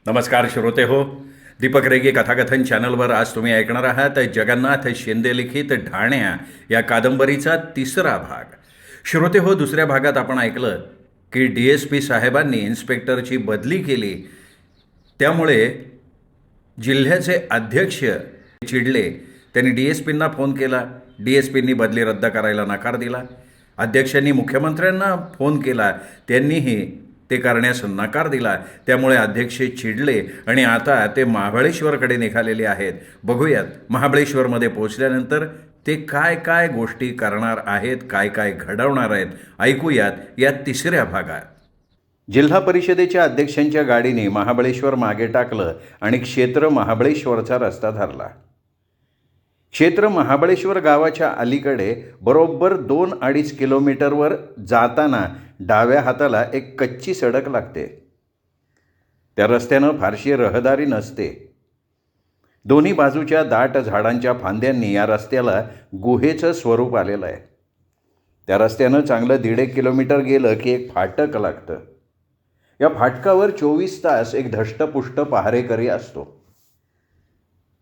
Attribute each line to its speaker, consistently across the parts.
Speaker 1: नमस्कार श्रोते हो. दीपक रेगे कथाकथन चॅनलवर आज तुम्ही ऐकणार आहात जगन्नाथ शिंदे लिखित ढाण्या या कादंबरीचा तिसरा भाग. श्रोते हो, दुसऱ्या भागात आपण ऐकलं की DSP साहेबांनी इन्स्पेक्टरची बदली केली. त्यामुळे जिल्ह्याचे अध्यक्ष चिडले. त्यांनी DSPंना फोन केला. DSPंनी बदली रद्द करायला नकार दिला. अध्यक्षांनी मुख्यमंत्र्यांना फोन केला. त्यांनीही ते करण्यास नकार दिला. त्यामुळे अध्यक्ष चिडले आणि आता ते महाबळेश्वरकडे निघालेले आहेत. बघूयात महाबळेश्वरमध्ये पोहोचल्यानंतर ते काय काय गोष्टी करणार आहेत, काय काय घडवणार आहेत, ऐकूयात या तिसऱ्या भागात. जिल्हा परिषदेच्या अध्यक्षांच्या गाडीने महाबळेश्वर मागे टाकलं आणि क्षेत्र महाबळेश्वरचा रस्ता धरला. क्षेत्र महाबळेश्वर गावाच्या अलीकडे बरोबर 2-2.5 किलोमीटरवर जाताना डाव्या हाताला एक कच्ची सडक लागते. त्या रस्त्यानं फारशी रहदारी नसते. दोन्ही बाजूच्या दाट झाडांच्या फांद्यांनी या रस्त्याला गुहेचं स्वरूप आलेलं आहे. त्या रस्त्यानं चांगलं 1.5 किलोमीटर गेलं की एक फाटक लागतं. या फाटकावर 24 तास एक धष्टपुष्ट पहारेकरी असतो.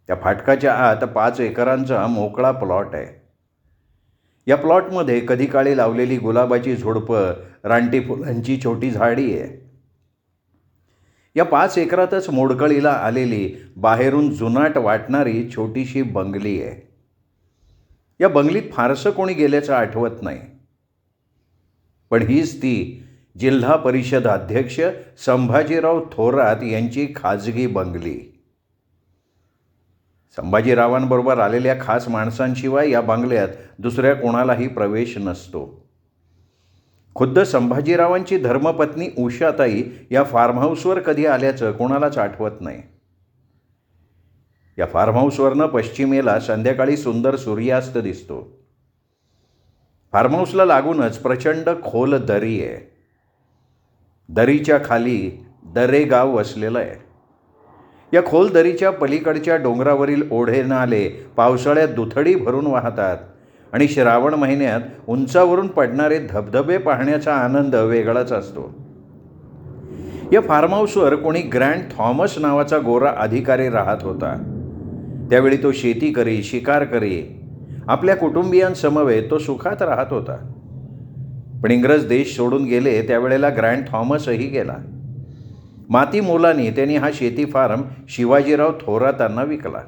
Speaker 1: त्या फाटकाच्या आत 5 एकरांचा मोकळा प्लॉट आहे. या प्लॉटमध्ये कधी काळी लावलेली गुलाबाची झुडपं, रानटी फुलांची छोटी झाडी आहे. या 5 एकरातच मोडकळीला आलेली, बाहेरून जुनाट वाटणारी छोटीशी बंगली आहे. या बंगलीत फारसं कोणी गेल्याचं आठवत नाही. पण हीच ती जिल्हा परिषद अध्यक्ष संभाजीराव थोरात यांची खाजगी बंगली. संभाजीरावांबरोबर आलेल्या खास माणसांशिवाय या बंगल्यात दुसऱ्या कोणालाही प्रवेश नसतो. खुद्द संभाजीरावांची धर्मपत्नी उषाताई या फार्म हाऊसवर कधी आल्याचं कोणालाच आठवत नाही. या फार्म हाऊसवरनं पश्चिमेला संध्याकाळी सुंदर सूर्यास्त दिसतो. फार्म हाऊसला लागूनच प्रचंड खोल दरी आहे. दरीच्या खाली दरेगाव वसलेलं आहे. या खोल दरीच्या पलीकडच्या डोंगरावरील ओढे नाले पावसाळ्यात दुथडी भरून वाहतात आणि श्रावण महिन्यात उंचावरून पडणारे धबधबे पाहण्याचा आनंद वेगळाच असतो. या फार्म हाऊसवर कोणी ग्रँड थॉमस नावाचा गोरा अधिकारी राहत होता. त्यावेळी तो शेती करी, शिकार करी. आपल्या कुटुंबियांसमवेत तो सुखात राहत होता. पण इंग्रज देश सोडून गेले त्यावेळेला ग्रँड थॉमसही गेला. माती मोलानी त्यांनी हा शेती फार्म शिवाजीराव थोरातांना विकला.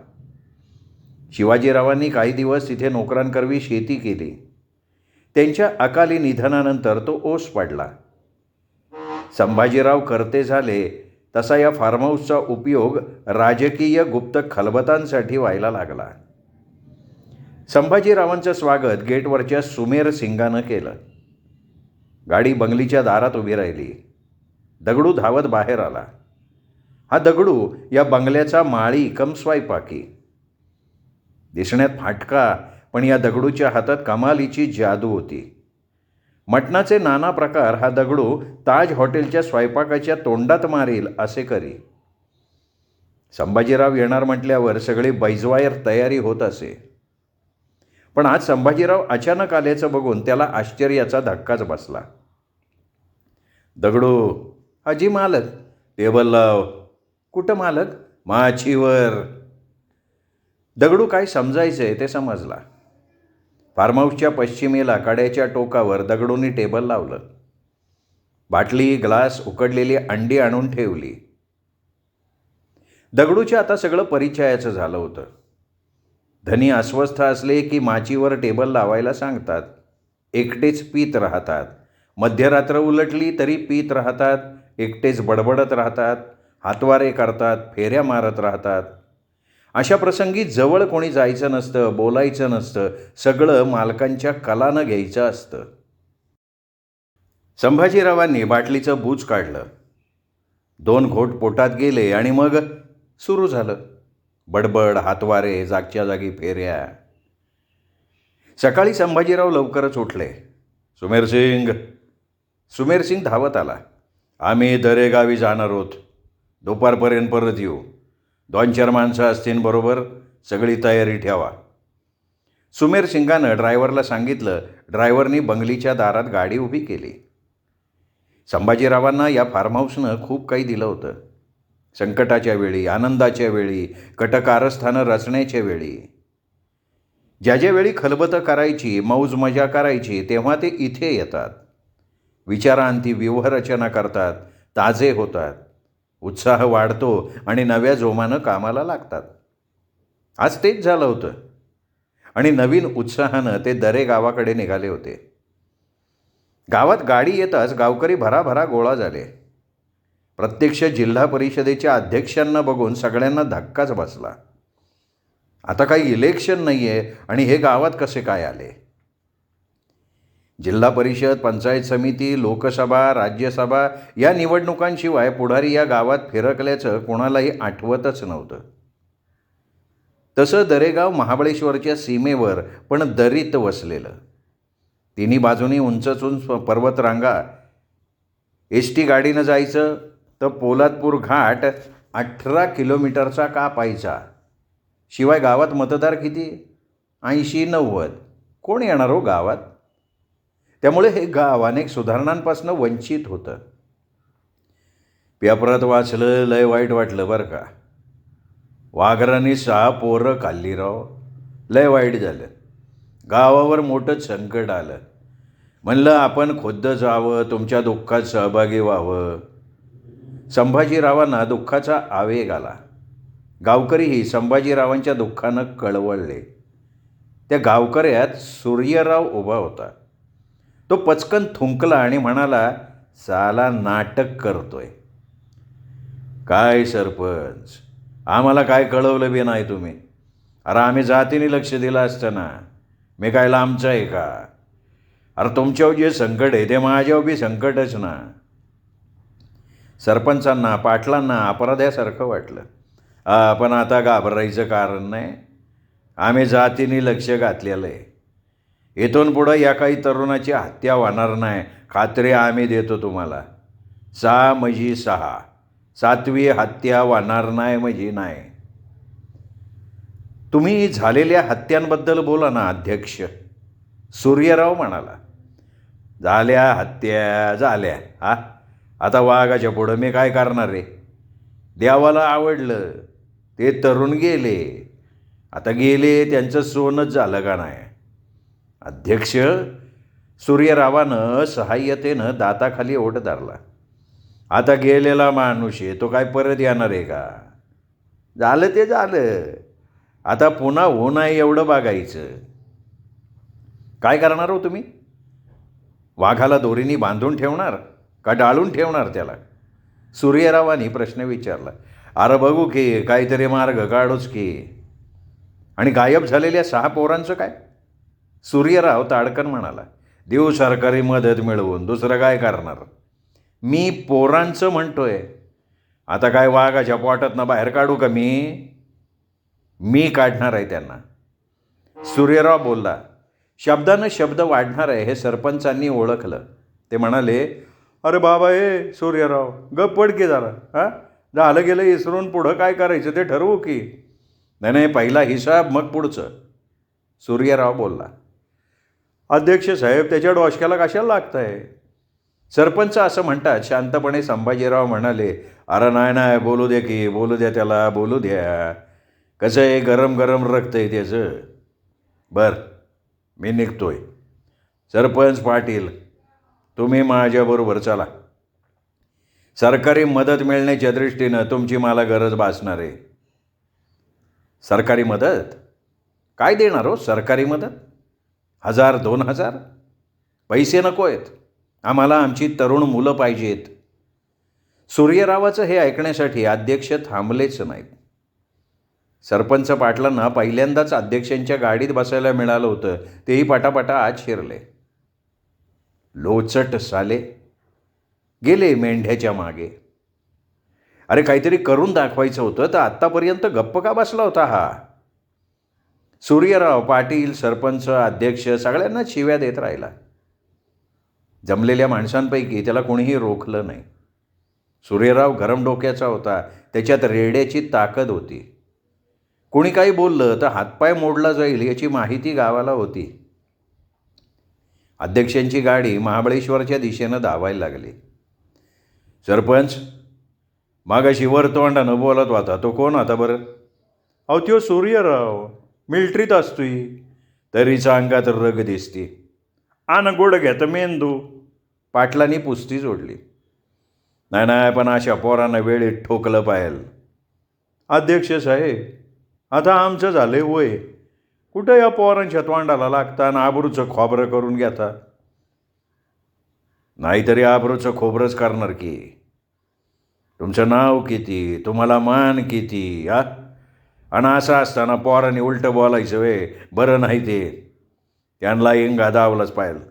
Speaker 1: शिवाजीरावांनी काही दिवस तिथे नोकरांकरवी शेती केली. त्यांच्या अकाली निधनानंतर तो ओस पडला. संभाजीराव करते झाले तसा या फार्म हाऊसचा उपयोग राजकीय गुप्त खलबतांसाठी व्हायला लागला. संभाजीरावांचं स्वागत गेटवरच्या सुमेर सिंगानं केलं. गाडी बंगलीच्या दारात उभी राहिली. दगडू धावत बाहेर आला. हा दगडू या बंगल्याचा माळी कम स्वयंपाकी. दिसण्यात फाटका, पण या दगडूच्या हातात कमालीची जादू होती. मटणाचे नाना प्रकार हा दगडू ताज हॉटेलच्या स्वयंपाकाच्या तोंडात मारील असे करी. संभाजीराव येणार म्हटल्यावर सगळी बैजवायर तयारी होत असे. पण आज संभाजीराव अचानक आल्याचं बघून त्याला आश्चर्याचा धक्काच बसला. दगडू, हाजी मालक. टेबल लाव. कुठं मालक? माचीवर. दगडू काय समजायचंय ते समजला. फार्म हाऊसच्या पश्चिमेला कड्याच्या टोकावर दगडूंनी टेबल लावलं. बाटली, ग्लास, उकडलेली अंडी आणून ठेवली. दगडूच्या आता सगळं परिचयाचं झालं होतं. धनी अस्वस्थ असले की माचीवर टेबल लावायला सांगतात. एकटेच पीत राहतात. मध्यरात्र उलटली तरी पीत राहतात. एकटेच बडबडत राहतात. हातवारे करतात. फेऱ्या मारत राहतात. अशा प्रसंगी जवळ कोणी जायचं नसतं, बोलायचं नसतं. सगळं मालकांच्या कलानं घ्यायचं असतं. संभाजीरावांनी बाटलीचं बूच काढलं. 2 घोट पोटात गेले आणि मग सुरू झालं. बडबड, हातवारे, जागच्या जागी फेऱ्या. सकाळी संभाजीराव लवकरच उठले. सुमेरसिंग धावत आला. आम्ही दरेगावी जाणार आहोत. दुपारपर्यंत परत येऊ. 2-4 माणसं असतील बरोबर. सगळी तयारी ठेवा. सुमेरसिंगानं ड्रायव्हरला सांगितलं. ड्रायव्हरनी बंगलीच्या दारात गाडी उभी केली. संभाजीरावांना या फार्म हाऊसनं खूप काही दिलं होतं. संकटाच्या वेळी, आनंदाच्या वेळी, कटकारस्थानं रचण्याच्या वेळी, ज्या ज्या वेळी खलबतं करायची, मौज मजा करायची, तेव्हा ते इथे येतात. विचारांती व्यूहरचना करतात, ताजे होतात, उत्साह वाढतो आणि नव्या जोमानं कामाला लागतात. आज तेच झालं होतं आणि नवीन उत्साहानं ते दरे गावाकडे निघाले होते. गावात गाडी येताच गावकरी भराभरा गोळा झाले. प्रत्यक्ष जिल्हा परिषदेच्या अध्यक्षांना बघून सगळ्यांना धक्काच बसला. आता काही इलेक्शन नाही आहे आणि हे गावात कसे काय आले? जिल्हा परिषद, पंचायत समिती, लोकसभा, राज्यसभा या निवडणुकांशिवाय पुढारी या गावात फिरकल्याचं कोणालाही आठवतच नव्हतं. तसं दरेगाव महाबळेश्वरच्या सीमेवर पण दरीत वसलेलं. तिन्ही बाजूनी उंच उंच पर्वतरांगा. एस टी गाडीनं जायचं तर पोलादपूर घाट 18 किलोमीटरचा कापायचा. शिवाय गावात मतदार किती? 80-90. कोण येणार हो गावात? त्यामुळे हे गाव अनेक सुधारणांपासून वंचित होतं. पेपरात वाचलं, लय वाईट वाटलं बरं का. वाघराने 6 पोरं खाल्ली राव. लय वाईट झालं. गावावर मोठं संकट आलं. म्हणलं आपण खुद्द जावं, तुमच्या दुःखात सहभागी व्हावं. संभाजीरावांना दुःखाचा आवेग आला. गावकरीही संभाजीरावांच्या दुःखानं कळवळले. त्या गावकऱ्यात सूर्यराव उभा होता. तो पचकन थुंकला आणि म्हणाला, साला नाटक करतोय. काय सरपंच, आम्हाला काय कळवलं बी नाही तुम्ही? अरे आम्ही जातीने लक्ष दिलं असतं ना. मी काय लांबचं आहे का? अरे तुमच्यावर जे संकट आहे ते माझ्यावर बी संकटच ना. सरपंचांना, पाटलांना अपराध्यासारखं वाटलं. पण आता घाबरायचं कारण नाही. आम्ही जातीने लक्ष घातलेलं आहे. इथून पुढं या काही तरुणाची हत्या होणार नाही, खात्री आम्ही देतो तुम्हाला. 6 म्हणजे 6. 7वी हत्या होणार नाही म्हणजे नाही. तुम्ही झालेल्या हत्यांबद्दल बोला ना अध्यक्ष, सूर्यराव म्हणाला. झाल्या हत्या झाल्या. आता वाघाच्या पुढं मी काय करणार रे? देवाला आवडलं, ते तरुण गेले. आता गेले, त्यांचं सोनच झालं का नाही? अध्यक्ष, सूर्यरावानं सहाय्यतेनं दाताखाली ओठ धरला. आता गेलेला माणूस आहे, तो काय परत येणार आहे का? झालं ते झालं. आता पुन्हा होऊ नये एवढं बघायचं. काय करणार हो तुम्ही? वाघाला दोरीनी बांधून ठेवणार का डाळून ठेवणार त्याला? सूर्यरावांनी प्रश्न विचारला. अरे बघू की, काहीतरी मार्ग काढूच की. आणि गायब झालेल्या 6 पोरांचं काय? सूर्यराव ताडकन म्हणाला. देऊ सरकारी मदत मिळवून, दुसरं काय करणार? मी पोरांचं म्हणतोय. आता काय वाघाच्या पोटातनं बाहेर काढू का मी काढणार आहे त्यांना. सूर्यराव बोलला. शब्दानं शब्द वाढणार आहे हे सरपंचांनी ओळखलं. ते म्हणाले, अरे बाबा सूर्यराव, गप्प पड की जरा. झालं गेलं इसरून पुढं काय करायचं ते ठरवू की. नाही, पहिला हिसाब मग पुढचं. सूर्यराव बोलला. अध्यक्ष साहेब, त्याच्या डोसक्याला कशाला लागत आहे? सरपंच असं म्हणतात. शांतपणे संभाजीराव म्हणाले, अरे नाही, बोलू दे की, बोलू द्या त्याला, बोलू द्या. कसं आहे, गरम गरम रक्त आहे त्याचं. बरं, मी निघतोय. सरपंच पाटील, तुम्ही माझ्याबरोबर चला. सरकारी मदत मिळण्याच्या दृष्टीनं तुमची मला गरज भासणार आहे. सरकारी मदत? काय देणार हो सरकारी मदत? 1000-2000? पैसे नको आहेत. आम्हाला आमची तरुण मुलं पाहिजेत. सूर्यरावाचं हे ऐकण्यासाठी अध्यक्ष थांबलेच नाहीत. सरपंच पाटलांना पहिल्यांदाच अध्यक्षांच्या गाडीत बसायला मिळालं होतं. तेही पटापटा आत शिरले. लोचट साले गेले मेंढ्याच्या मागे. अरे काहीतरी करून दाखवायचं होतं तर आत्तापर्यंत गप्प का बसला होता हा? सूर्यराव, पाटील, सरपंच, अध्यक्ष सगळ्यांना शिव्या देत राहिला. जमलेल्या माणसांपैकी त्याला कोणीही रोखलं नाही. सूर्यराव गरम डोक्याचा होता. त्याच्यात रेड्याची ताकद होती. कोणी काही बोललं तर हातपाय मोडला जाईल याची माहिती गावाला होती. अध्यक्षांची गाडी महाबळेश्वरच्या दिशेनं धावायला लागली. सरपंच, मागाशी वर तोंडानं बोलत होता तो कोण होता बरं? अहो त्यो सूर्यराव, मिल्ट्रीत असतोय. तरीचा अंगात रग दिसती. आन गोड घेत मेंदू. पाटलांनी पुस्ती जोडली. नाही नाही, पण अशा पोरांना वेळेत ठोकलं पाहिजे. अध्यक्ष साहेब, आता आमचं झालंय वय. कुठं या पोरांच्या तोंडाला लागता आणि आबरूचं खोबरं करून घेता. नाहीतरी आबरूचं खोबरंच करणार की. तुमचं नाव किती, तुम्हाला मान किती हा. आणि असं असताना पोरांनी उलटं बोलायचं वे बरं नाही ते. त्यांना इंगा दावलंच पाहिजे.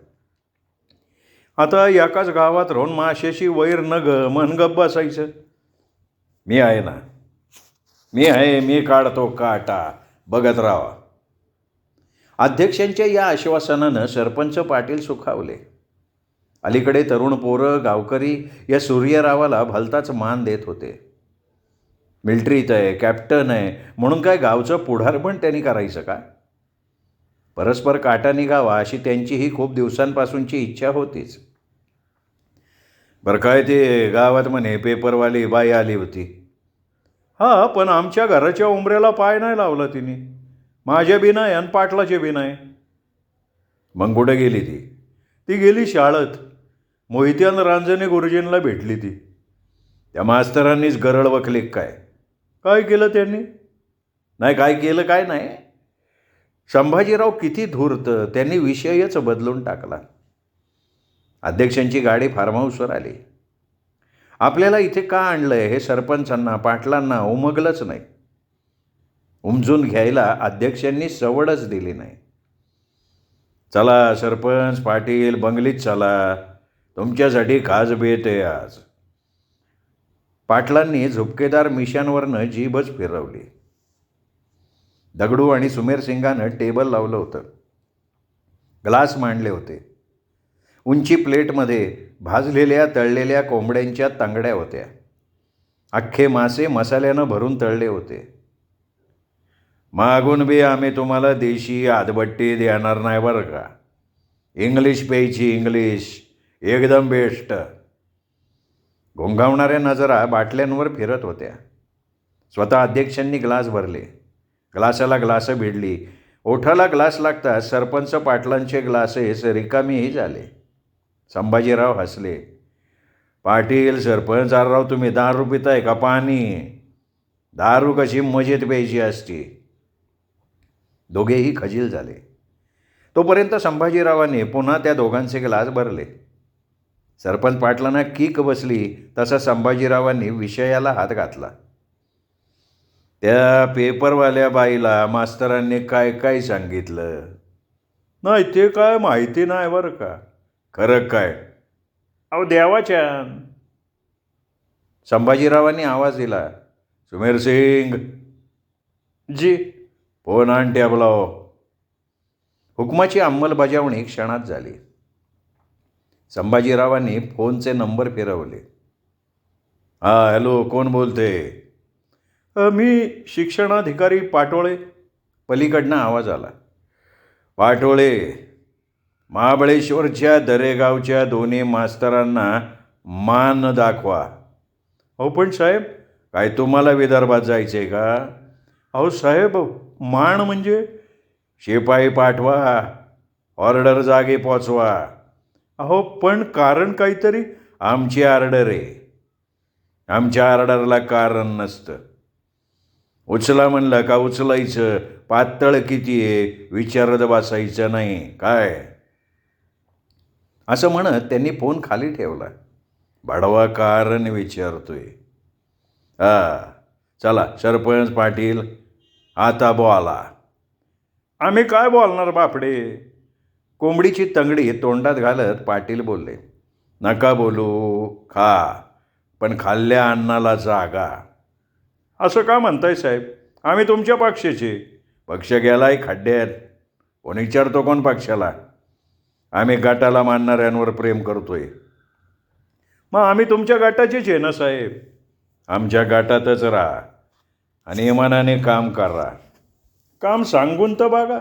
Speaker 1: आता एकाच गावात राहून माशाशी वैर न ग मन गप्प बसायचं. मी आहे ना, मी आहे, मी काढतो काटा, बघत राहा. अध्यक्षांच्या या आश्वासनानं सरपंच पाटील सुखावले. अलीकडे तरुण पोरं गावकरी या सूर्यरावाला भलताच मान देत होते. मिल्ट्रीत आहे, कॅप्टन आहे म्हणून काय गावचं पुढारपण त्यांनी करायचं का? परस्पर काटा निघावा अशी त्यांचीही खूप दिवसांपासूनची इच्छा होतीच. बरं काय ते गावात म्हणे पेपरवाली बाई आली होती. हां, पण आमच्या घराच्या उंबऱ्याला पाय नाही लावला तिने. माझ्या बी नाही आणि पाटलाचे बी नाही. मग कुठं गेली ती? ती गेली शाळेत. मोहित्यान रांजणे गुरुजींना भेटली ती. त्या मास्तरांनीच गरळ वकली काय? काय केलं त्यांनी? नाही काय केलं काय नाही. संभाजीराव किती धूर्त, त्यांनी विषयच बदलून टाकला. अध्यक्षांची गाडी फार्म हाऊसवर आली. आपल्याला इथे का आणलंय हे सरपंचांना पाटलांना उमगलंच नाही. उमजून घ्यायला अध्यक्षांनी सवडच दिली नाही. चला सरपंच पाटील, बंगलीत चला, तुमच्यासाठी खास बेत आहे आज. पाटलांनी झुपकेदार मिशांवरनं जीभच फिरवली. दगडू आणि सुमेरसिंगानं टेबल लावलं होतं. ग्लास मांडले होते. उंची प्लेटमध्ये भाजलेल्या तळलेल्या कोंबड्यांच्या तांगड्या होत्या. अख्खे मासे मसाल्यानं भरून तळले होते. मागून बी आम्ही तुम्हाला देशी आदबट्टी देणार नाही बरं का. इंग्लिश प्यायची, इंग्लिश एकदम बेस्ट. घोंघावणाऱ्या नजरा बाटल्यांवर फिरत होत्या. स्वतः अध्यक्षांनी ग्लास भरले. ग्लासाला ग्लासं भिडली. ओठाला ग्लास लागता सरपंच पाटलांचे ग्लासेस रिकामीही झाले. संभाजीराव हसले. पाटील सरपंच राव, तुम्ही दारू पिताय का पाणी? दारू कशी मजेत प्यायची असती. दोघेही खजील झाले. तोपर्यंत संभाजीरावांनी पुन्हा त्या दोघांचे ग्लास भरले. सरपंच पाटलांना कीक बसली तसा संभाजीरावांनी विषयाला हात घातला. त्या पेपरवाल्या बाईला मास्तरांनी काय काय सांगितलं? नाही ते काय माहिती नाही बरं का. खरं काय? अहो देवाच्यान. संभाजीरावांनी आवाज दिला. सुमेरसिंग जी. फोन आण टॅबलाव. हुकमाची अंमलबजावणी क्षणात झाली. संभाजीरावांनी फोनचे नंबर फिरवले. हां हॅलो, कोण बोलते? मी शिक्षणाधिकारी पाटोळे. पलीकडनं आवाज आला. पाटोळे, महाबळेश्वरच्या दरेगावच्या दोन्ही मास्तरांना मान दाखवा. अहो पण साहेब, काय तुम्हाला विदर्भात जायचं आहे का? अहो साहेब, मान म्हणजे? शिपाई पाठवा, ऑर्डर जागी पोचवा. अहो पण कारण काहीतरी. आमची ऑर्डर आहे. आमच्या ऑर्डरला कारण नसतं. उचला म्हणलं का उचलायचं. पातळ किती आहे विचारत बसायचं नाही काय. असं म्हणत त्यांनी फोन खाली ठेवला. बडवा कारण विचारतोय. चला सरपंच पाटील, आता बोला. आम्ही काय बोलणार बापडे. कोंबडीची तंगडी तोंडात घालत पाटील बोलले. नका बोलू, खा, पण खाल्ल्या अन्नाला जागा. असं का म्हणताय साहेब? आम्ही तुमच्या पक्षाचे. पक्ष गेलाय खड्ड्यात. कोण विचारतो कोण पक्षाला? आम्ही गटाला मानणाऱ्यांवर प्रेम करतोय. मग आम्ही तुमच्या गटाचेच आहे ना साहेब. आमच्या गटातच राहा आणि इमानाने काम करा. काम सांगून तर बघा.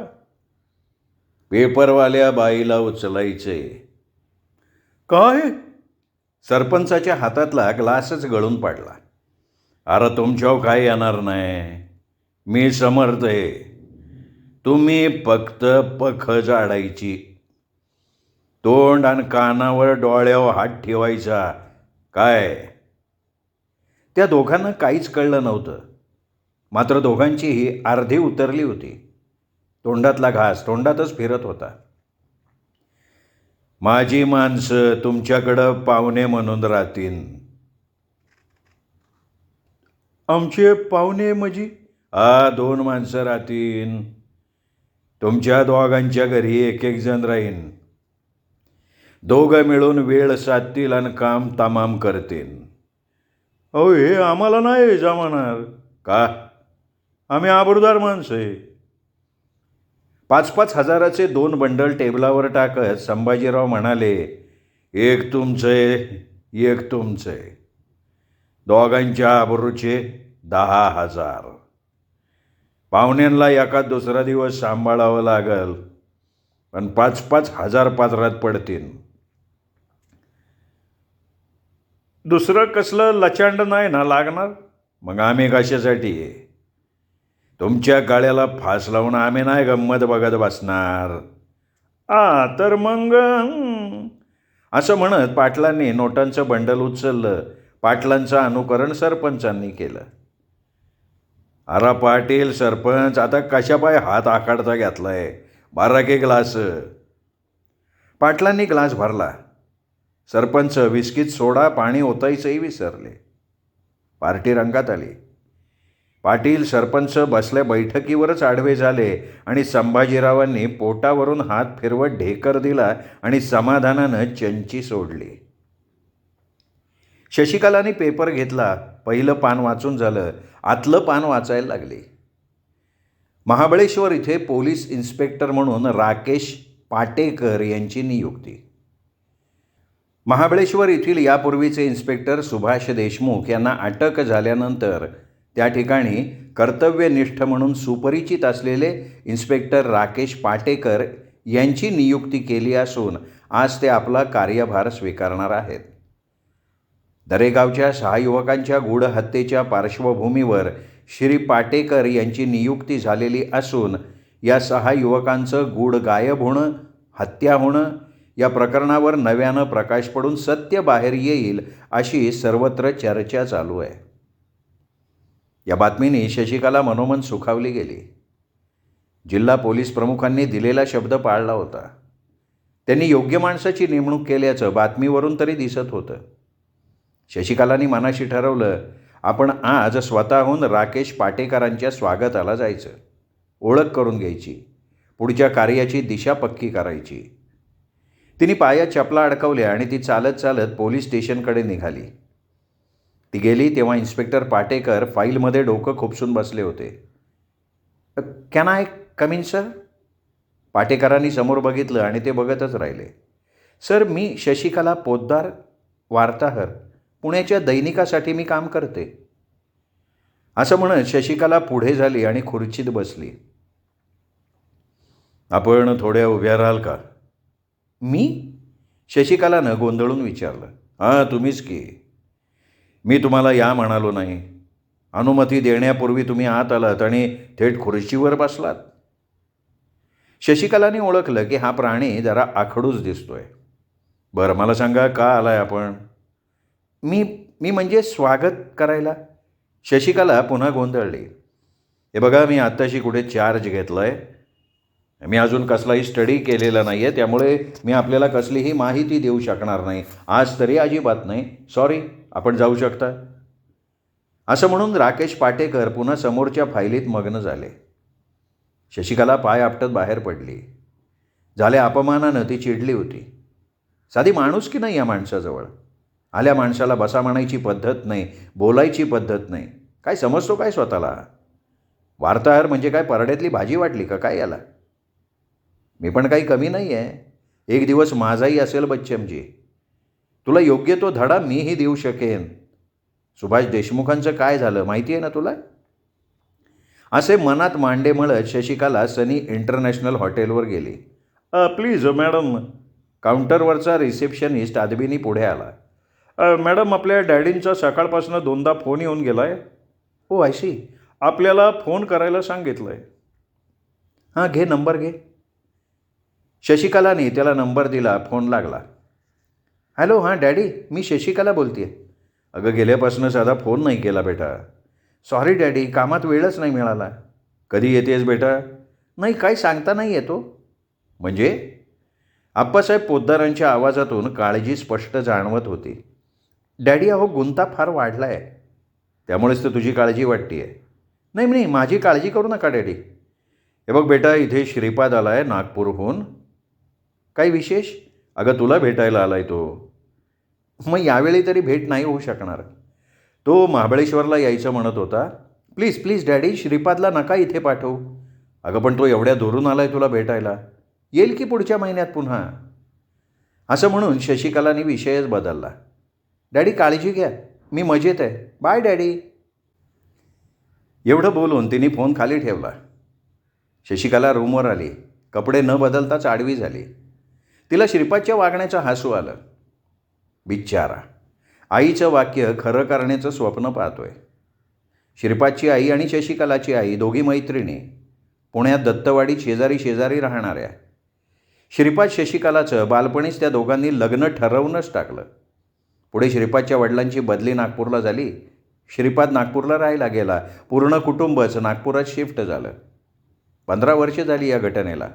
Speaker 1: पेपरवाल्या बाईला उचलायचे. काय? सरपंचाच्या हातातला ग्लासच गळून पडला. अरे तुमच्यावर काय येणार नाही, मी समर्थ आहे. तुम्ही फक्त पख झाडायची, तोंड आणि कानावर डोळ्यावर हात ठेवायचा. काय? त्या दोघांना काहीच कळलं नव्हतं. मात्र दोघांचीही अर्धी उतरली होती. तोंडातला घास तोंडातच फिरत होता. माझी माणसं तुमच्याकडं पाहुणे म्हणून राहतील. आमचे पाहुणे म्हणजे? 2 माणसं राहतील. तुमच्या दोघांच्या घरी एक एक जण राहीन. दोघं मिळून वेळ साधतील आणि काम तमाम करतील. अहो, हे आम्हाला नाही जमणार. का? आम्ही आबरूदार माणसं आहे. 5-5 हजाराचे 2 बंडल टेबलावर टाकत संभाजीराव म्हणाले, एक तुमचंय, एक तुमचंय. दोघांच्या आबरूचे 10,000. पाहुण्यांना एखाद दुसरा दिवस सांभाळावं लागल, पण 5-5 हजार पात्रात पडतील. दुसरं कसलं लचांड नाही ना लागणार? मग आम्ही कशासाठी? तुमच्या गाळ्याला फास लावून आम्ही नाही गंमत बघत बसणार. तर मग असं म्हणत पाटलांनी नोटांचं बंडल उचललं. पाटलांचं अनुकरण सरपंचांनी केलं. अरे पाटील, सरपंच आता कशापाय हात आखाडता घेतलाय? बारा के ग्लास. पाटलांनी ग्लास भरला. सरपंच विस्कीत सोडा पाणी ओतायचंही विसरले. पार्टी रंगात आली. पाटील सरपंच बसल्या बैठकीवरच आडवे झाले आणि संभाजीरावांनी पोटावरून हात फिरवत ढेकर दिला आणि समाधानानं चंची सोडली. शशिकलाने पेपर घेतला. पहिलं पान वाचून झालं. आतलं पान वाचायला लागली. महाबळेश्वर इथे पोलीस इन्स्पेक्टर म्हणून राकेश पाटेकर यांची नियुक्ती. महाबळेश्वर येथील यापूर्वीचे इन्स्पेक्टर सुभाष देशमुख यांना अटक झाल्यानंतर त्या ठिकाणी कर्तव्यनिष्ठ म्हणून सुपरिचित असलेले इन्स्पेक्टर राकेश पाटेकर यांची नियुक्ती केली असून आज ते आपला कार्यभार स्वीकारणार आहेत. दरेगावच्या 6 युवकांच्या गूढ हत्येच्या पार्श्वभूमीवर श्री पाटेकर यांची नियुक्ती झालेली असून या 6 युवकांचं गूढ गायब होणं, हत्या होणं या प्रकरणावर नव्यानं प्रकाश पडून सत्य बाहेर येईल अशी सर्वत्र चर्चा चालू आहे. या बातमीने शशिकला मनोमन सुखावली गेली. जिल्हा पोलीस प्रमुखांनी दिलेला शब्द पाळला होता. त्यांनी योग्य माणसाची नेमणूक केल्याचं बातमीवरून तरी दिसत होतं. शशिकलांनी मनाशी ठरवलं, आपण आज स्वतःहून राकेश पाटेकरांच्या स्वागताला जायचं, ओळख करून घ्यायची, पुढच्या कार्याची दिशा पक्की करायची. तिने पायात चपला अडकवल्या आणि ती चालत चालत पोलीस स्टेशनकडे निघाली. ती गेली तेव्हा इन्स्पेक्टर पाटेकर फाईलमध्ये डोकं खुपसून बसले होते. Can I come in sir? पाटेकरांनी समोर बघितलं आणि ते बघतच राहिले. सर, मी शशिकला पोद्दार, वार्ताहर, पुण्याच्या दैनिकासाठी मी काम करते. असं म्हणत शशिकला पुढे झाली आणि खुर्चीत बसली. आपण थोड्या उभ्या राहाल का? मी? शशिकलानं गोंधळून विचारलं. तुम्हीच की. मी तुम्हाला या म्हणालो नाही. अनुमती देण्यापूर्वी तुम्ही आत आलात आणि थेट खुर्चीवर बसलात. शशिकलाने ओळखलं की हा प्राणी जरा आखडूच दिसतोय. बरं, मला सांगा, का आलाय आपण? मी म्हणजे स्वागत करायला. शशिकला पुन्हा गोंधळली. हे बघा, मी आत्ताशी कुठे चार्ज घेतला आहे. मी अजून कसलाही स्टडी केलेला नाही आहे, त्यामुळे मी आपल्याला कसलीही माहिती देऊ शकणार नाही. आज तरी अजिबात नाही. सॉरी, आपण जाऊ शकता. असं म्हणून राकेश पाटेकर पुन्हा समोरच्या फायलीत मग्न झाले. शशिकला पाय आपटत बाहेर पडली. झाल्या अपमानानं ती चिडली होती. साधी माणुसकी नाही या माणसाजवळ. आल्या माणसाला बसा म्हणायची पद्धत नाही, बोलायची पद्धत नाही. काय समजतो काय स्वतःला? वार्ताहर म्हणजे काय परड्यातली भाजी वाटली का काय याला? मी पण काही कमी नाही आहे. एक दिवस माझाही असेल बच्चमजी. तुला योग्य तो धडा मीही देऊ शकेन. सुभाष देशमुखांचं काय झालं माहिती आहे ना तुला? असे मनात मांडे मळत शशिकला सनी इंटरनॅशनल हॉटेलवर गेली. Please madam. काउंटरवरचा रिसेप्शनिस्ट अदबीनी पुढे आला. मॅडम, आपल्या डॅडींचा सकाळपासून 2दा फोन येऊन गेला आहे. हो आय सी. आपल्याला फोन करायला सांगितलं आहे. हां घे नंबर घे. शशिकलाने त्याला नंबर दिला. फोन लागला. हॅलो हां डॅडी, मी शशिकला बोलते आहे. अगं गेल्यापासून साधा फोन नाही केला बेटा. सॉरी डॅडी, कामात वेळच नाही मिळाला. कधी येतेस बेटा? नाही काही सांगता नाही येतो. म्हणजे? आप्पासाहेब पोद्दारांच्या आवाजातून काळजी स्पष्ट जाणवत होती. डॅडी अहो गुंता फार वाढला आहे. त्यामुळेच तर तुझी काळजी वाटते आहे. नाही नाही माझी काळजी करू नका डॅडी. हे बघ बेटा, इथे श्रीपाद आला आहे नागपूरहून. काही विशेष? अगं तुला भेटायला आला आहे तो. मग यावेळी तरी भेट नाही होऊ शकणार. तो महाबळेश्वरला यायचं म्हणत होता. प्लीज प्लीज डॅडी, श्रीपादला नका इथे पाठवू. अगं पण तो एवढ्या दुरून आला आहे तुला भेटायला. येईल की पुढच्या महिन्यात पुन्हा. असं म्हणून शशिकलाने विषयच बदलला. डॅडी काळजी घ्या, मी मजेत आहे. Bye daddy. एवढं बोलून तिने फोन खाली ठेवला. शशिकला रूमवर आली. कपडे न बदलताच आडवी झाली. तिला श्रीपादच्या वागण्याचं हसू आलं. बिचारा, आईचं वाक्य खरं करण्याचं स्वप्न पाहतोय. श्रीपादची आई आणि शशिकलाची आई दोघी मैत्रिणी, पुण्यात दत्तवाडीत शेजारी शेजारी राहणाऱ्या. श्रीपाद शशिकलाचं बालपणीच त्या दोघांनी लग्न ठरवूनच टाकलं. पुढे श्रीपादच्या वडिलांची बदली नागपूरला झाली. श्रीपाद नागपूरला राहायला गेला. पूर्ण कुटुंबच नागपुरात शिफ्ट झालं. 15 वर्ष झाली या घटनेला.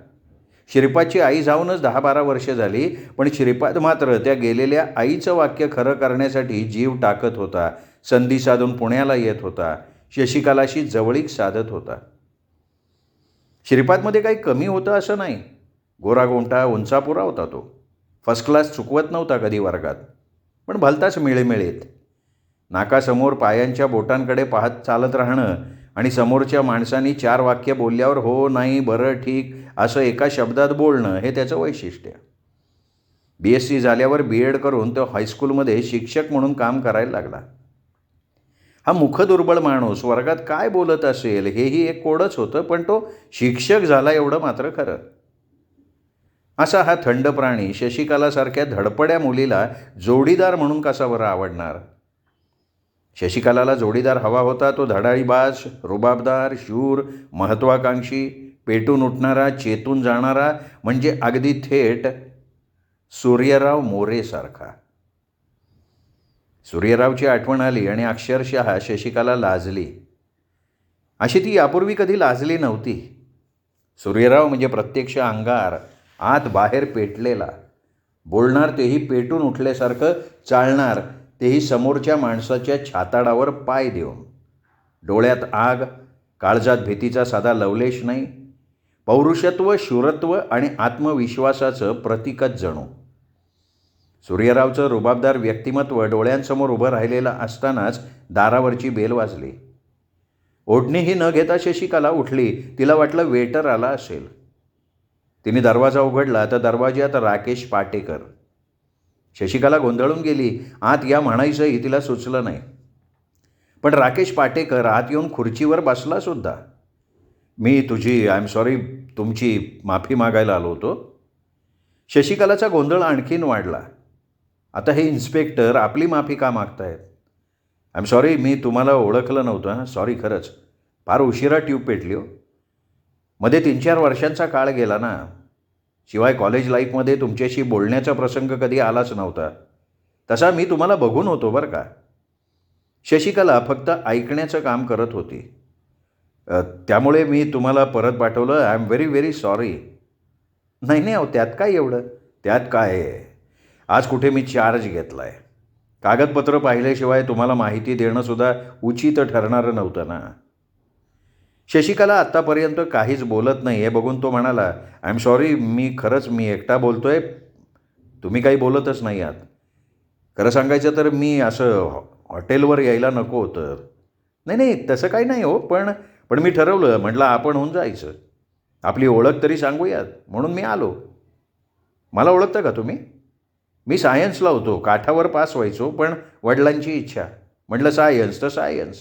Speaker 1: श्रीपादची आई जाऊनच 10-12 वर्ष झाली. पण श्रीपाद मात्र त्या गेलेल्या आईचं वाक्य खरं करण्यासाठी जीव टाकत होता. संधी साधून पुण्याला येत होता. शशिकलाशी जवळीक साधत होता. श्रीपादमध्ये काही कमी होतं असं नाही. गोरागोंटा उंचापुरा होता तो. फर्स्ट क्लास चुकवत नव्हता कधी वर्गात. पण भलताच मिळेमिळेत. नाकासमोर पायांच्या बोटांकडे पाहत चालत राहणं आणि समोरच्या माणसांनी 4 वाक्य बोलल्यावर हो नाही बरं ठीक असं एका शब्दात बोलणं हे त्याचं वैशिष्ट्य. BSc झाल्यावर BEd करून तो हायस्कूलमध्ये शिक्षक म्हणून काम करायला लागला. हा मुखदुर्बळ माणूस वर्गात काय बोलत असेल हेही एक कोडच होतं. पण तो शिक्षक झाला एवढं मात्र खरं. असा हा थंड प्राणी शशिकलासारख्या धडपड्या मुलीला जोडीदार म्हणून कसा बरं आवडणार? शशिकलाला जोडीदार हवा होता तो धडाईबाज, रुबाबदार, शूर, महत्त्वाकांक्षी, पेटून उठणारा, चेतून जाणारा, म्हणजे अगदी थेट सूर्यराव मोरेसारखा. सूर्यरावची आठवण आली आणि अक्षरशः शशिकला लाजली. अशी ती यापूर्वी कधी लाजली नव्हती. सूर्यराव म्हणजे प्रत्यक्ष अंगार, आत बाहेर पेटलेला. बोलणार तेही पेटून उठल्यासारखं, चालणार तेही समोरच्या माणसाच्या छाताडावर पाय देऊन. डोळ्यात आग, काळजात भीतीचा साधा लवलेश नाही. पौरुषत्व, शूरत्व आणि आत्मविश्वासाचं प्रतीकच जणू. सूर्यरावचं रुबाबदार व्यक्तिमत्व डोळ्यांसमोर उभं राहिलेलं असतानाच दारावरची बेल वाजली. ओढणीही न घेता शशिकला उठली. तिला वाटलं वेटर आला असेल. तिने दरवाजा उघडला तर दरवाज्यात राकेश पाटेकर. शशिकला गोंधळून गेली. आत या म्हणायचंही तिला सुचलं नाही. पण राकेश पाटेकर आत येऊन खुर्चीवर बसला सुद्धा. मी आय एम सॉरी, तुमची माफी मागायला आलो होतो. शशिकलाचा गोंधळ आणखीन वाढला. आता हे इन्स्पेक्टर आपली माफी का मागतायत? आय एम सॉरी, मी तुम्हाला ओळखलं नव्हतं. हां सॉरी, खरंच फार उशिरा ट्यूब पेटली हो. मध्ये 3-4 वर्षांचा काळ गेला ना. शिवाय कॉलेज लाईफमध्ये तुमच्याशी बोलण्याचा प्रसंग कधी आलाच नव्हता. तसा मी तुम्हाला बघून होतो बरं का. शशिकला फक्त ऐकण्याचं काम करत होती. त्यामुळे मी तुम्हाला परत पाठवलं. I am very very sorry. नाही नाही, अहो त्यात काय एवढं? त्यात काय आहे? आज कुठे मी चार्ज घेतला आहे. कागदपत्र पाहिल्याशिवाय तुम्हाला माहिती देणंसुद्धा उचित ठरणारं नव्हतं ना. शशिकला आत्तापर्यंत काहीच बोलत नाही हे बघून तो म्हणाला, आय एम सॉरी, मी एकटा बोलतो आहे. तुम्ही काही बोलतच नाही आहात. खरं सांगायचं तर मी असं हॉटेलवर यायला नको होतं. नाही नाही, तसं काही नाही हो. पण मी ठरवलं, म्हटलं आपण होऊन जायचं. आपली ओळख तरी सांगूयात म्हणून मी आलो. मला ओळखतं का तुम्ही? मी सायन्सला होतो, काठावर पास व्हायचो. पण वडिलांची इच्छा, म्हटलं सायन्स तर सायन्स.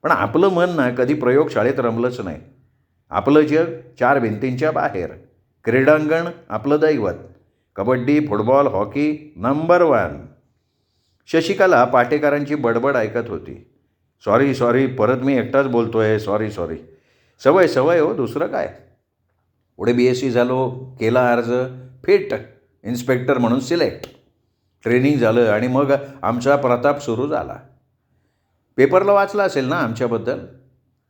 Speaker 1: पण आपलं मन ना कधी प्रयोगशाळेत रमलंच नाही. आपलं जग 4 भिंतींच्या बाहेर. क्रीडांगण आपलं दैवत. Kabaddi, football, hockey number 1. Shashikala पाटेकरांची बडबड ऐकत होती. सॉरी परत मी एकटाच बोलतो आहे. सॉरी. सवय हो, दुसरं काय. पुढे BSc झालो, केला अर्ज, फिट इन्स्पेक्टर म्हणून सिलेक्ट. ट्रेनिंग झालं आणि मग आमचा प्रताप सुरू झाला. पेपरला वाचला असेल ना आमच्याबद्दल.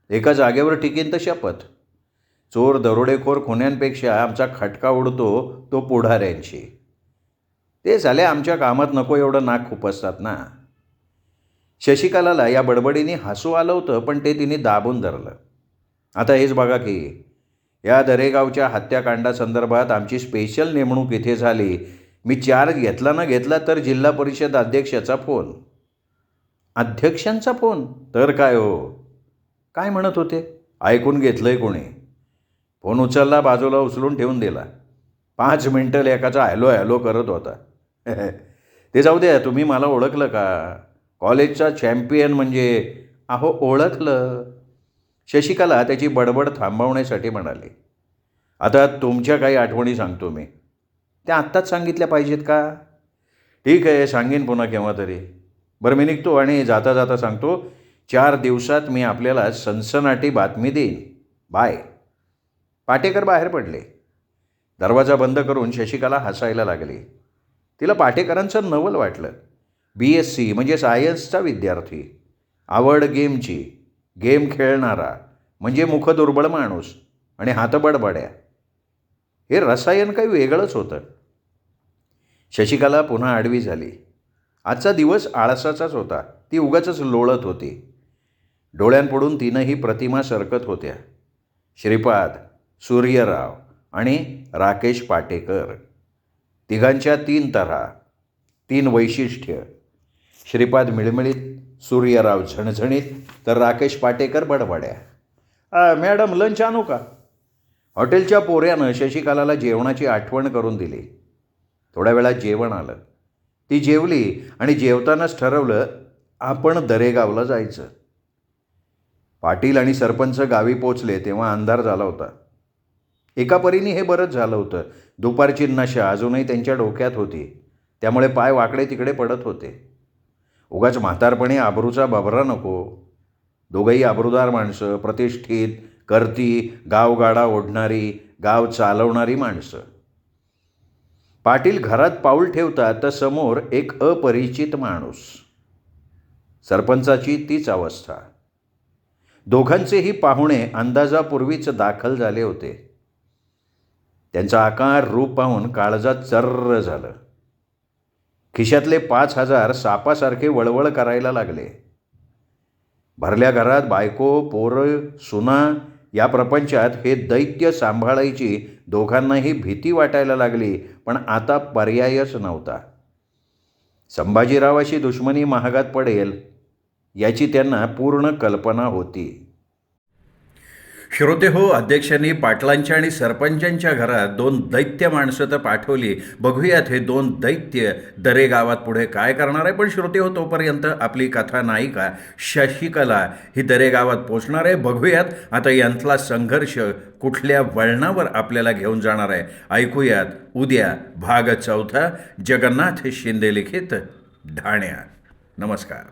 Speaker 1: एका जागेवर टिकीन तर शपथ. चोर, दरोडेखोर, खुन्यांपेक्षा आमचा खटका उडतो तो पुढाऱ्यांची. ते झाले आमच्या कामात नको एवढं नाक खुपसतात ना. शशिकलाला या बडबडीने हसू आलं होतं, पण ते तिने दाबून धरलं. आता हेच बघा की, या दरेगावच्या हत्याकांडासंदर्भात आमची स्पेशल नेमणूक इथे झाली. मी चार्ज घेतला तर जिल्हा परिषद अध्यक्षाचा फोन. अध्यक्षांचा फोन? तर काय हो, काय म्हणत होते? ऐकून घेतलंय कोणी? फोन उचलला, बाजूला उचलून ठेवून दिला. 5 मिनटं लेकाचा हॅलो करत होता. ते जाऊ द्या, तुम्ही मला ओळखलं का? कॉलेजचा चॅम्पियन म्हणजे. अहो ओळखलं. शशिकला त्याची बडबड थांबवण्यासाठी म्हणाली. आता तुमच्या काही आठवणी सांगतो मी. त्या आत्ताच सांगितल्या पाहिजेत का? ठीक आहे, सांगेन पुन्हा केव्हा तरी. बरं मी निघतो आणि जाता जाता सांगतो, 4 दिवसात मी आपल्याला सनसनाटी बातमी देईन. बाय. पाटेकर बाहेर पडले. दरवाजा बंद करून शशिकला हसायला लागली. तिला पाटेकरांचं नवल वाटलं. BSc म्हणजे सायन्सचा विद्यार्थी, आवड गेमची, गेम खेळणारा म्हणजे मुखदुर्बळ माणूस आणि हात बडबड्या. हे रसायन काही वेगळंच होतं. शशिकला पुन्हा आडवी झाली. आजचा दिवस आळसाचाच होता. ती उगाचच लोळत होती. डोळ्यांपुढून तीनही प्रतिमा सरकत होत्या. श्रीपाद, सूर्यराव आणि राकेश पाटेकर. तिघांच्या 3 तऱ्हा, 3 वैशिष्ट्य. श्रीपाद मिळमिळीत, सूर्यराव झणझणीत, तर राकेश पाटेकर बडबड्या. मॅडम लंच आणू का? हॉटेलच्या पोऱ्यानं शशिकलाला जेवणाची आठवण करून दिली. थोड्या वेळात जेवण आलं. ती जेवली आणि जेवतानाच ठरवलं आपण दरेगावला जायचं. पाटील आणि सरपंच गावी पोचले तेव्हा अंधार झाला होता. एका परीने हे बरंच झालं होतं. दुपारची नशा अजूनही त्यांच्या डोक्यात होती, त्यामुळे पाय वाकडे तिकडे पडत होते. उगाच म्हातारपणी आबरूचा बबरा नको. दोघंही आबरूदार माणसं, प्रतिष्ठित, करती, गावगाडा ओढणारी, गाव चालवणारी माणसं. पाटील घरात पाऊल ठेवतात तर समोर एक अपरिचित माणूस. सरपंचाची तीच अवस्था. दोघांचेही पाहुणे अंदाजापूर्वीच दाखल झाले होते. त्यांचा आकार, रूप पाहून काळजात चर्र झालं. खिशातले 5,000 सापासारखे वळवळ करायला लागले. भरल्या घरात बायको, पोरं, सुना, या प्रपंचात हे दैत्य सांभाळायची दोघांनाही भीती वाटायला लागली. पण आता पर्यायच नव्हता. संभाजीरावाशी दुश्मनी महागात पडेल याची त्यांना पूर्ण कल्पना होती. श्रोते हो, अध्यक्षांनी पाटलांच्या आणि सरपंचांच्या घरात 2 दैत्य माणसं तर पाठवली. बघूयात हे 2 दैत्य दरेगावात पुढे काय करणार आहे. पण श्रोते हो, तोपर्यंत आपली कथानायिका शशिकला ही दरेगावात पोचणार आहे. बघूयात आता यांतला संघर्ष कुठल्या वळणावर आपल्याला घेऊन जाणार आहे. ऐकूयात उद्या भाग 4, जगन्नाथ शिंदे लिखित ढाण्या. नमस्कार.